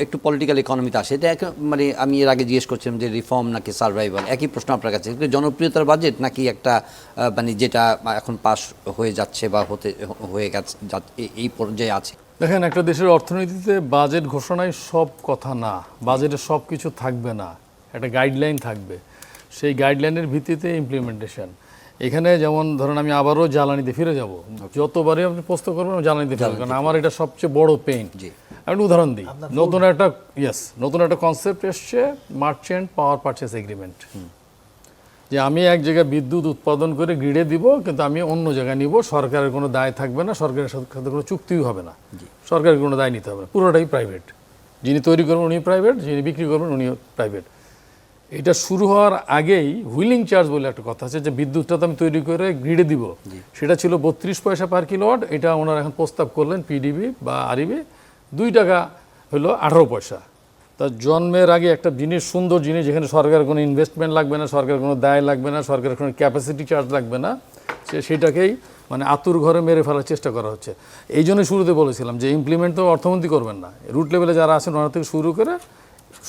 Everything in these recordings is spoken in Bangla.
একটু পলিটিক্যাল ইকোনমিতে আসে এটা মানে আমি এর আগে জিজ্ঞেস করছিলাম যে রিফর্ম নাকি সার্ভাইভাল, একই প্রশ্ন আপনার কাছে। জনপ্রিয়তার বাজেট নাকি একটা মানে যেটা এখন পাস হয়ে যাচ্ছে বা হয়ে গেছে এই পর্যায়ে আছে? দেখেন, একটা দেশের অর্থনীতিতে বাজেট ঘোষণায় সব কথা না, বাজেটে সব কিছু থাকবে না, একটা গাইডলাইন থাকবে, সেই গাইডলাইনের ভিত্তিতে ইমপ্লিমেন্টেশন। এখানে যেমন ধরেন আমি আবারও জ্বালানিতে ফিরে যাব, যতবারই আপনি প্রশ্ন করবেন আমি জ্বালানিতে ফিরে, কারণ আমার এটা সবচেয়ে বড় পেইন। আমি উদাহরণ দিই, নতুন একটা কনসেপ্ট এসছে, মার্চেন্ট পাওয়ার পারচেস এগ্রিমেন্ট, যে আমি এক জায়গায় বিদ্যুৎ উৎপাদন করে গ্রিডে দিব, কিন্তু আমি অন্য জায়গায় নিব, সরকারের কোনো দায় থাকবে না, সরকারের সাথে কোনো চুক্তিও হবে না, সরকারের কোনো দায় নিতে হবে না, পুরোটাই প্রাইভেট। যিনি তৈরি করবেন উনি প্রাইভেট, যিনি বিক্রি করবেন উনিও প্রাইভেট। এটা শুরু হওয়ার আগেই হুইলিং চার্জ বলে একটা কথা আছে, যে বিদ্যুৎটা তো আমি তৈরি করে গ্রিডে দিব, সেটা ছিল 32 পয়সা পার কিলোওয়াট। এটা ওনারা এখন প্রস্তাব করলেন, পিডিবি বা আরইবি, 2 টাকা হলো 18 পয়সা। তা জন্মের আগে একটা জিনিস, সুন্দর জিনিস, যেখানে সরকারের কোনো ইনভেস্টমেন্ট লাগবে না, সরকারের কোনো দায় লাগবে না, সরকারের কোনো ক্যাপাসিটি চার্জ লাগবে না, সেটাকেই মানে আতুর ঘরে মেরে ফেলার চেষ্টা করা হচ্ছে। এই জন্য শুরুতে বলেছিলাম যে ইমপ্লিমেন্ট তো অর্থমন্ত্রী করবেন না, রুট লেভেলে যারা আছেন ওনার থেকে শুরু করে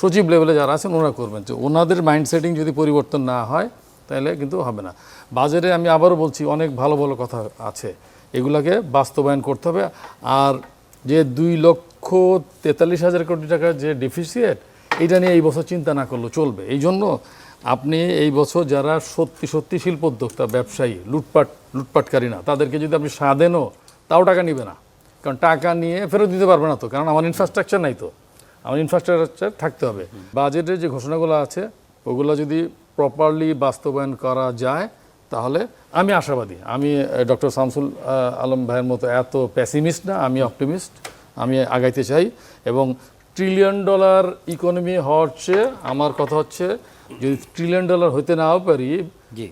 সচিব লেভেলে যারা আছেন ওনারা করবেন। যে ওনাদের মাইন্ড সেটিং যদি পরিবর্তন না হয় তাহলে কিন্তু হবে না। বাজারে আমি আবারও বলছি, অনেক ভালো ভালো কথা আছে, এগুলাকে বাস্তবায়ন করতে হবে। আর যে 2,43,000 কোটি টাকার যে ডেফিসিয়েট, এটা নিয়ে এই বছর চিন্তা না করলেও চলবে। এই জন্য আপনি এই বছর যারা সত্যি শিল্পোদ্যোক্তা, ব্যবসায়ী, লুটপাটকারী না, তাদেরকে যদি আপনি সাধেনও, তাও টাকা নিবে না, কারণ টাকা নিয়ে ফেরত দিতে পারবে না তো, কারণ আমার ইনফ্রাস্ট্রাকচার নাই তো, আমার ইনফ্রাস্ট্রাকচার থাকতে হবে। বাজেটের যে ঘোষণাগুলো আছে ওগুলো যদি প্রপারলি বাস্তবায়ন করা যায় তাহলে আমি আশাবাদী। আমি ডক্টর শামসুল আলম ভাইয়ের মতো এত প্যাসিমিস্ট না, আমি অপটিমিস্ট। আমি আগাইতে চাই, এবং $1 ট্রিলিয়ন ইকোনমি হওয়ার চেয়ে আমার কথা হচ্ছে, যদি $1 ট্রিলিয়ন হইতে নাও পারি,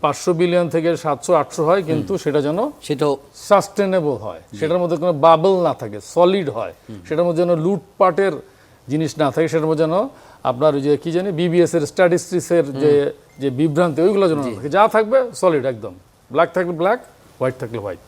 500 বিলিয়ন থেকে 700-800 হয়, কিন্তু সেটা যেন সেটাও সাস্টেনেবল হয়, সেটার মধ্যে কোনো বাবল না থাকে, সলিড হয়, সেটার মধ্যে যেন লুটপাটের জিনিস না থাকে, সেটার মধ্যে যেন আপনার যে কি জানি বিবিএস এর স্ট্যাটিস্টিক্সের যে বিভ্রান্তি, ওইগুলো যেন না থাকে, যা থাকবে সলিড একদম, ব্ল্যাক থাকলে ব্ল্যাক, হোয়াইট থাকলে হোয়াইট।